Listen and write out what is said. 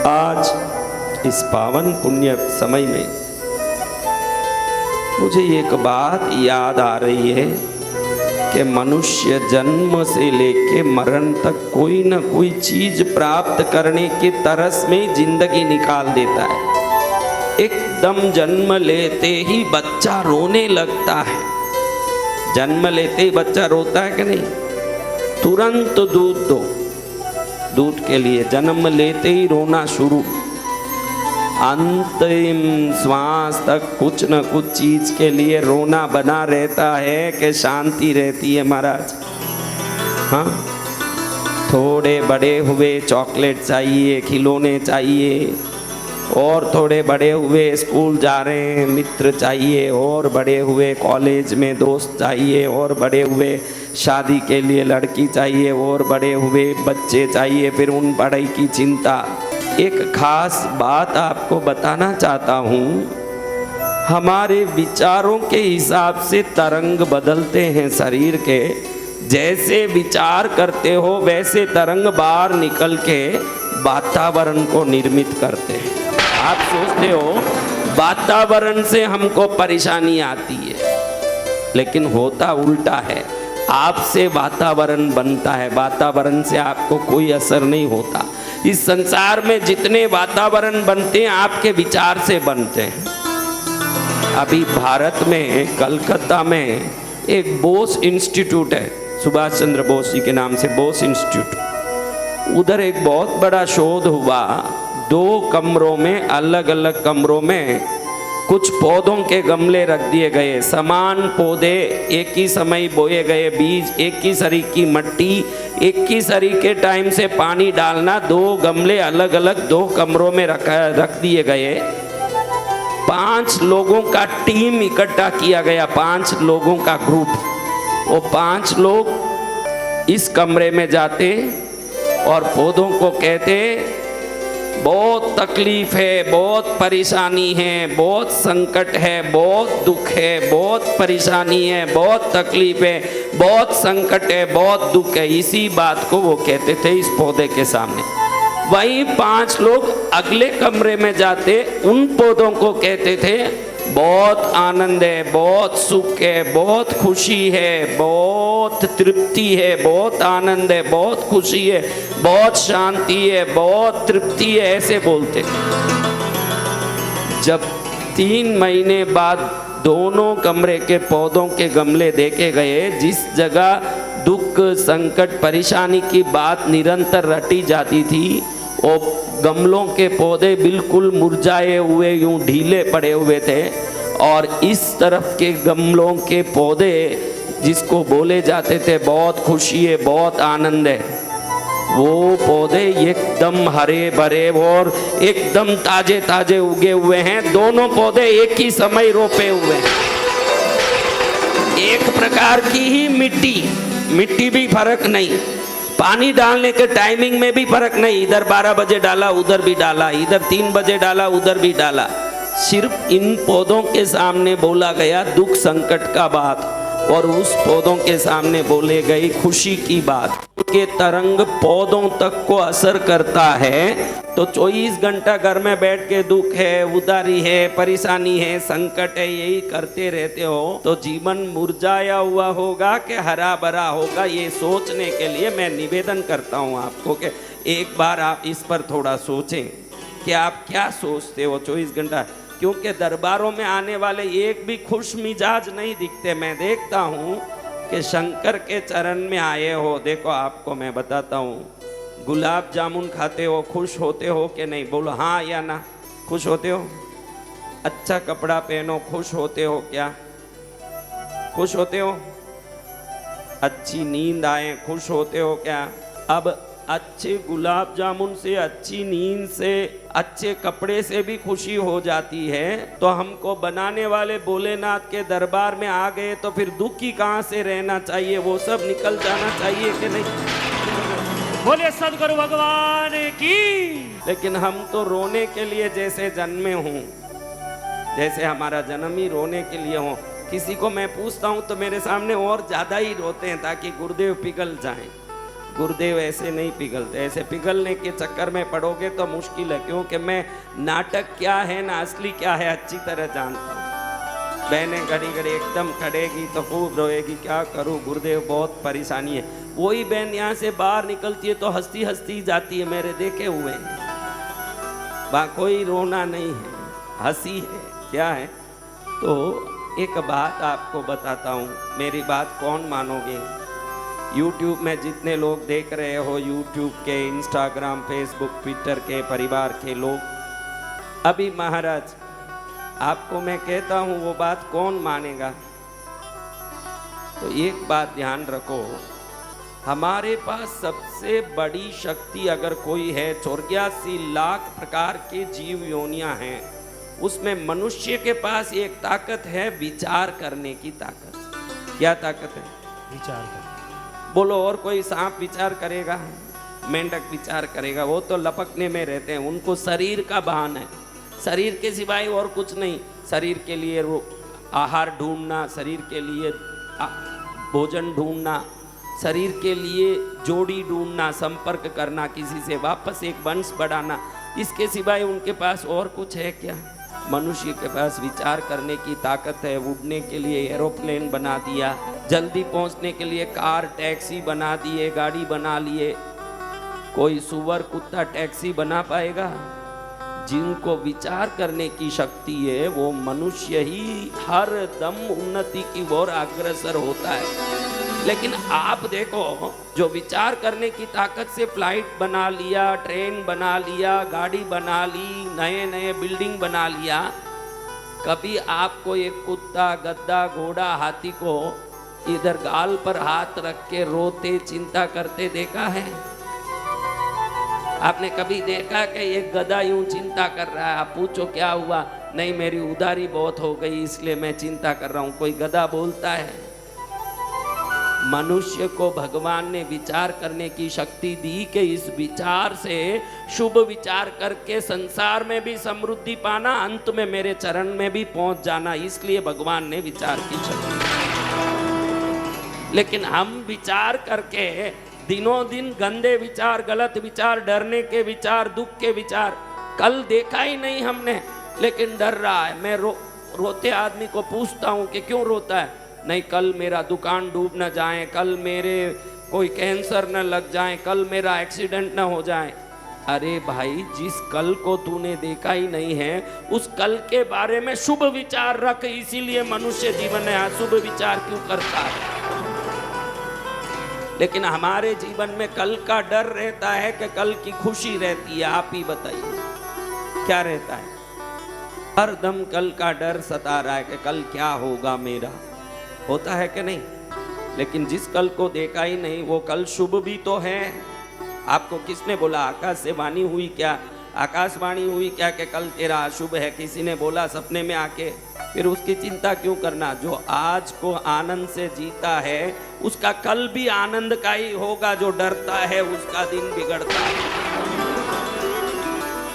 आज इस पावन पुण्य समय में मुझे एक बात याद आ रही है कि मनुष्य जन्म से लेके मरण तक कोई न कोई चीज प्राप्त करने के तरस में जिंदगी निकाल देता है। एकदम जन्म लेते ही बच्चा रोने लगता है। जन्म लेते ही बच्चा रोता है कि नहीं? तुरंत दूध दो, दूध के लिए जन्म लेते ही रोना शुरू। अंतिम श्वास तक कुछ न कुछ चीज के लिए रोना बना रहता है कि शांति रहती है महाराज। हाँ, थोड़े बड़े हुए चॉकलेट चाहिए, खिलौने चाहिए, और थोड़े बड़े हुए स्कूल जा रहे हैं मित्र चाहिए, और बड़े हुए कॉलेज में दोस्त चाहिए, और बड़े हुए शादी के लिए लड़की चाहिए, और बड़े हुए बच्चे चाहिए, फिर उन पढ़ाई की चिंता। एक खास बात आपको बताना चाहता हूँ, हमारे विचारों के हिसाब से तरंग बदलते हैं शरीर के। जैसे विचार करते हो वैसे तरंग बाहर निकल के वातावरण को निर्मित करते हैं। आप सोचते हो वातावरण से हमको परेशानी आती है, लेकिन होता उल्टा है। आपसे वातावरण बनता है, वातावरण से आपको कोई असर नहीं होता। इस संसार में जितने वातावरण बनते हैं आपके विचार से बनते हैं। अभी भारत में कलकत्ता में एक बोस इंस्टीट्यूट है, सुभाष चंद्र बोस जी के नाम से बोस इंस्टीट्यूट। उधर एक बहुत बड़ा शोध हुआ। 2 कमरों में, अलग अलग कमरों में कुछ पौधों के गमले रख दिए गए। समान पौधे, एक ही समय बोए गए बीज, एक ही सरी की मिट्टी, एक ही सरी के टाइम से पानी डालना। 2 गमले अलग अलग 2 कमरों में रख दिए गए। 5 लोगों का टीम इकट्ठा किया गया, 5 लोगों का ग्रुप। वो 5 लोग इस कमरे में जाते और पौधों को कहते, बहुत तकलीफ है, बहुत परेशानी है, बहुत संकट है, बहुत दुख है, बहुत परेशानी है, बहुत तकलीफ है, बहुत संकट है, बहुत दुख है। इसी बात को वो कहते थे इस पौधे के सामने। वहीं 5 लोग अगले कमरे में जाते, उन पौधों को कहते थे, बहुत आनंद है, बहुत सुख है, बहुत खुशी है, बहुत तृप्ति है, बहुत आनंद है, बहुत खुशी है, बहुत शांति है, बहुत तृप्ति है, ऐसे बोलते। जब 3 महीने बाद दोनों कमरे के पौधों के गमले देखे गए, जिस जगह दुख, संकट, परेशानी की बात निरंतर रटी जाती थी, वो गमलों के पौधे बिल्कुल मुरझाए हुए यूं ढीले पड़े हुए थे। और इस तरफ के गमलों के पौधे जिसको बोले जाते थे बहुत खुशी है, बहुत आनंद है, वो पौधे एकदम हरे भरे और एकदम ताजे ताजे उगे हुए हैं। दोनों पौधे एक ही समय रोपे हुए हैं। एक प्रकार की ही मिट्टी भी फर्क नहीं, पानी डालने के टाइमिंग में भी फर्क नहीं। इधर 12 बजे डाला, उधर भी डाला, इधर 3 बजे डाला, उधर भी डाला। सिर्फ इन पौधों के सामने बोला गया दुख संकट का बात, और उस पौधों के सामने बोले गई खुशी की बात। के तरंग पौधों तक को असर करता है। तो 24 घंटा घर में बैठ के दुख है, उदारी है, परेशानी है, संकट है, यही करते रहते हो तो जीवन मुरझाया हुआ होगा कि हरा भरा होगा? ये सोचने के लिए मैं निवेदन करता हूँ आपको कि एक बार आप इस पर थोड़ा सोचें कि आप क्या सोचते हो 24 घंटा। क्योंकि दरबारों में आने वाले एक भी खुश मिजाज नहीं दिखते। मैं देखता हूँ कि शंकर के चरण में आए हो। देखो आपको मैं बताता हूँ, गुलाब जामुन खाते हो, खुश होते हो कि नहीं? बोलो हाँ या ना। खुश होते हो? अच्छा कपड़ा पहनो, खुश होते हो क्या? खुश होते हो? अच्छी नींद आए, खुश होते हो क्या? अब अच्छे गुलाब जामुन से, अच्छी नींद से, अच्छे कपड़े से भी खुशी हो जाती है, तो हमको बनाने वाले भोलेनाथ के दरबार में आ गए तो फिर दुख ही कहाँ से रहना चाहिए? वो सब निकल जाना चाहिए कि नहीं? बोले सदगुरु भगवान की। लेकिन हम तो रोने के लिए जैसे जन्मे हूँ, जैसे हमारा जन्म ही रोने के लिए हो। किसी को मैं पूछता हूँ तो मेरे सामने और ज्यादा ही रोते हैं ताकि गुरुदेव पिघल जाएं। गुरुदेव ऐसे नहीं पिघलते, ऐसे पिघलने के चक्कर में पड़ोगे तो मुश्किल है, क्योंकि मैं नाटक क्या है ना असली क्या है अच्छी तरह जानता हूँ। बहनें घड़ी घड़ी एकदम खड़ेगी तो खूब रोएगी, क्या करूँ गुरुदेव बहुत परेशानी है। वही बहन यहाँ से बाहर निकलती है तो हंसती हंसती जाती है, मेरे देखे हुए हैं। वहाँ कोई रोना नहीं है, हंसी है। क्या है? तो एक बात आपको बताता हूँ, मेरी बात कौन मानोगे। YouTube में जितने लोग देख रहे हो, YouTube के, इंस्टाग्राम, फेसबुक, ट्विटर के परिवार के लोग, अभी महाराज आपको मैं कहता हूँ वो बात कौन मानेगा। तो एक बात ध्यान रखो, हमारे पास सबसे बड़ी शक्ति अगर कोई है, 84 लाख प्रकार के जीव योनियां हैं, उसमें मनुष्य के पास एक ताकत है, विचार करने की ताकत। क्या ताकत है? विचार कर। बोलो, और कोई सांप विचार करेगा? मेंढक विचार करेगा? वो तो लपकने में रहते हैं, उनको शरीर का भान है, शरीर के सिवाय और कुछ नहीं। शरीर के लिए आहार ढूंढना, शरीर के लिए भोजन ढूंढना, शरीर के लिए जोड़ी ढूंढना, संपर्क करना, किसी से वापस एक वंश बढ़ाना, इसके सिवाय उनके पास और कुछ है क्या? मनुष्य के पास विचार करने की ताकत है। उड़ने के लिए एरोप्लेन बना दिया, जल्दी पहुंचने के लिए कार टैक्सी बना दिए, गाड़ी बना लिए। कोई सुअर कुत्ता टैक्सी बना पाएगा? जिनको विचार करने की शक्ति है वो मनुष्य ही हर दम उन्नति की ओर अग्रसर होता है। लेकिन आप देखो, जो विचार करने की ताकत से फ्लाइट बना लिया, ट्रेन बना लिया, गाड़ी बना ली, नए नए बिल्डिंग बना लिया, कभी आपको एक कुत्ता, गद्दा, घोड़ा, हाथी को इधर गाल पर हाथ रख के रोते चिंता करते देखा है? आपने कभी देखा कि एक गधा यूं चिंता कर रहा है? आप पूछो क्या हुआ? नहीं, मेरी उधारी बहुत हो गई इसलिए मैं चिंता कर रहा हूं। कोई गधा बोलता है? मनुष्य को भगवान ने विचार करने की शक्ति दी कि इस विचार से शुभ विचार करके संसार में भी समृद्धि पाना, अंत में मेरे चरण में भी पहुंच जाना, इसलिए भगवान ने विचार की शक्ति। लेकिन हम विचार करके दिनों दिन गंदे विचार, गलत विचार, डरने के विचार, दुख के विचार, कल देखा ही नहीं हमने लेकिन डर रहा है। मैं रोते आदमी को पूछता हूं कि क्यों रोता है? नहीं, कल मेरा दुकान डूब न जाए, कल मेरे कोई कैंसर न लग जाए, कल मेरा एक्सीडेंट न हो जाए। अरे भाई, जिस कल को तूने देखा ही नहीं है उस कल के बारे में शुभ विचार रख। इसीलिए मनुष्य जीवन में अशुभ विचार क्यों करता है? लेकिन हमारे जीवन में कल का डर रहता है कि कल की खुशी रहती है। आप ही बताइए क्या रहता है? हर दम कल का डर सता रहा है कि कल क्या होगा मेरा, होता है कि नहीं? लेकिन जिस कल को देखा ही नहीं वो कल शुभ भी तो है। आपको किसने बोला? आकाश से वाणी हुई क्या? आकाशवाणी हुई क्या कि कल तेरा अशुभ है? किसी ने बोला सपने में आके? फिर उसकी चिंता क्यों करना? जो आज को आनंद से जीता है उसका कल भी आनंद का ही होगा। जो डरता है उसका दिन बिगड़ता है।